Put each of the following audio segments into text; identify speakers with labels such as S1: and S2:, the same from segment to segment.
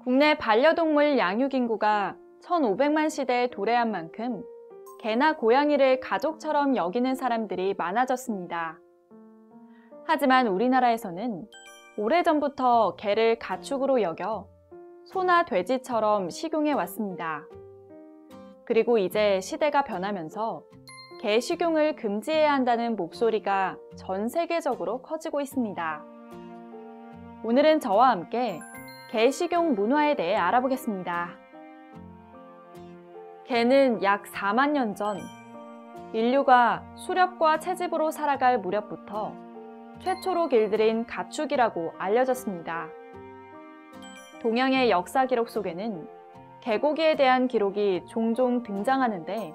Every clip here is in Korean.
S1: 국내 반려동물 양육 인구가 1500만 시대에 도래한 만큼 개나 고양이를 가족처럼 여기는 사람들이 많아졌습니다. 하지만 우리나라에서는 오래전부터 개를 가축으로 여겨 소나 돼지처럼 식용해 왔습니다. 그리고 이제 시대가 변하면서 개 식용을 금지해야 한다는 목소리가 전 세계적으로 커지고 있습니다. 오늘은 저와 함께 개 식용 문화에 대해 알아보겠습니다. 개는 약 4만 년 전 인류가 수렵과 채집으로 살아갈 무렵부터 최초로 길들인 가축이라고 알려졌습니다. 동양의 역사 기록 속에는 개고기에 대한 기록이 종종 등장하는데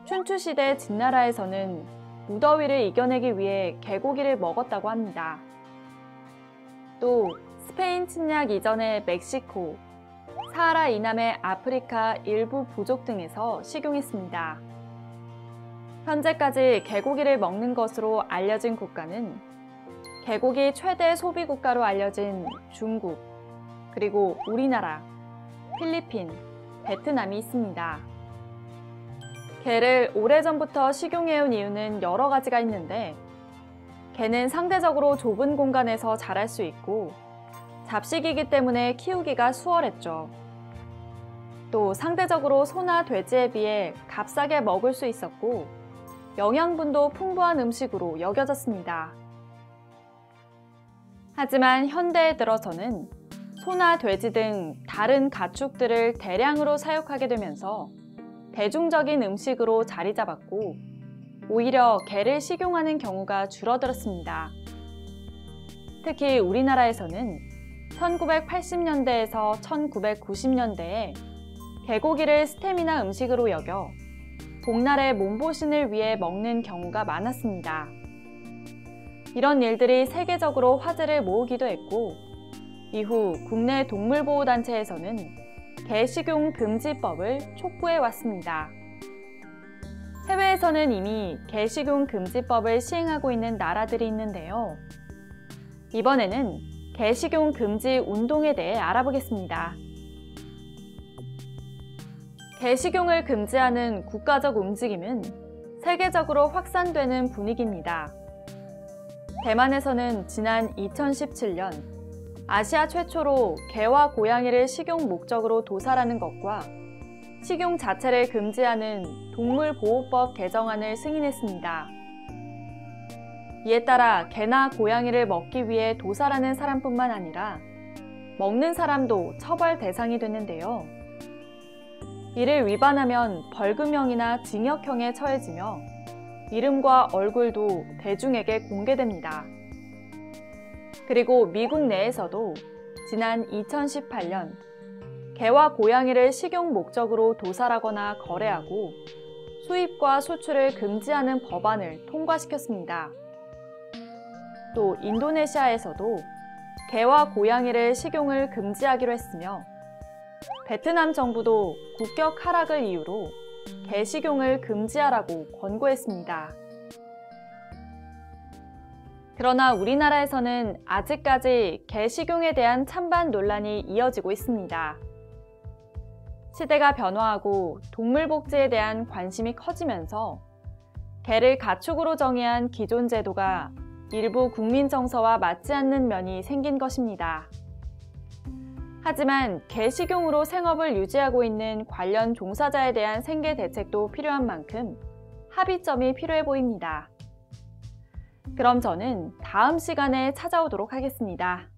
S1: 춘추시대 진나라에서는 무더위를 이겨내기 위해 개고기를 먹었다고 합니다. 또 스페인 침략 이전의 멕시코, 사하라 이남의 아프리카 일부 부족 등에서 식용했습니다. 현재까지 개고기를 먹는 것으로 알려진 국가는 개고기 최대 소비 국가로 알려진 중국, 그리고 우리나라, 필리핀, 베트남이 있습니다. 개를 오래전부터 식용해온 이유는 여러 가지가 있는데 개는 상대적으로 좁은 공간에서 자랄 수 있고 잡식이기 때문에 키우기가 수월했죠. 또 상대적으로 소나 돼지에 비해 값싸게 먹을 수 있었고 영양분도 풍부한 음식으로 여겨졌습니다. 하지만 현대에 들어서는 소나 돼지 등 다른 가축들을 대량으로 사육하게 되면서 대중적인 음식으로 자리 잡았고 오히려 개를 식용하는 경우가 줄어들었습니다. 특히 우리나라에서는 1980년대에서 1990년대에 개고기를 스테미나 음식으로 여겨 복날의 몸보신을 위해 먹는 경우가 많았습니다. 이런 일들이 세계적으로 화제를 모으기도 했고 이후 국내 동물보호단체에서는 개 식용 금지법을 촉구해 왔습니다. 해외에서는 이미 개 식용 금지법을 시행하고 있는 나라들이 있는데요. 이번에는 개 식용 금지 운동에 대해 알아보겠습니다. 개 식용을 금지하는 국가적 움직임은 세계적으로 확산되는 분위기입니다. 대만에서는 지난 2017년 아시아 최초로 개와 고양이를 식용 목적으로 도살하는 것과 식용 자체를 금지하는 동물보호법 개정안을 승인했습니다. 이에 따라 개나 고양이를 먹기 위해 도살하는 사람뿐만 아니라 먹는 사람도 처벌 대상이 됐는데요. 이를 위반하면 벌금형이나 징역형에 처해지며 이름과 얼굴도 대중에게 공개됩니다. 그리고 미국 내에서도 지난 2018년 개와 고양이를 식용 목적으로 도살하거나 거래하고 수입과 수출을 금지하는 법안을 통과시켰습니다. 또 인도네시아에서도 개와 고양이를 식용을 금지하기로 했으며 베트남 정부도 국격 하락을 이유로 개 식용을 금지하라고 권고했습니다. 그러나 우리나라에서는 아직까지 개 식용에 대한 찬반 논란이 이어지고 있습니다. 시대가 변화하고 동물 복지에 대한 관심이 커지면서 개를 가축으로 정의한 기존 제도가 일부 국민 정서와 맞지 않는 면이 생긴 것입니다. 하지만 개 식용으로 생업을 유지하고 있는 관련 종사자에 대한 생계 대책도 필요한 만큼 합의점이 필요해 보입니다. 그럼 저는 다음 시간에 찾아오도록 하겠습니다.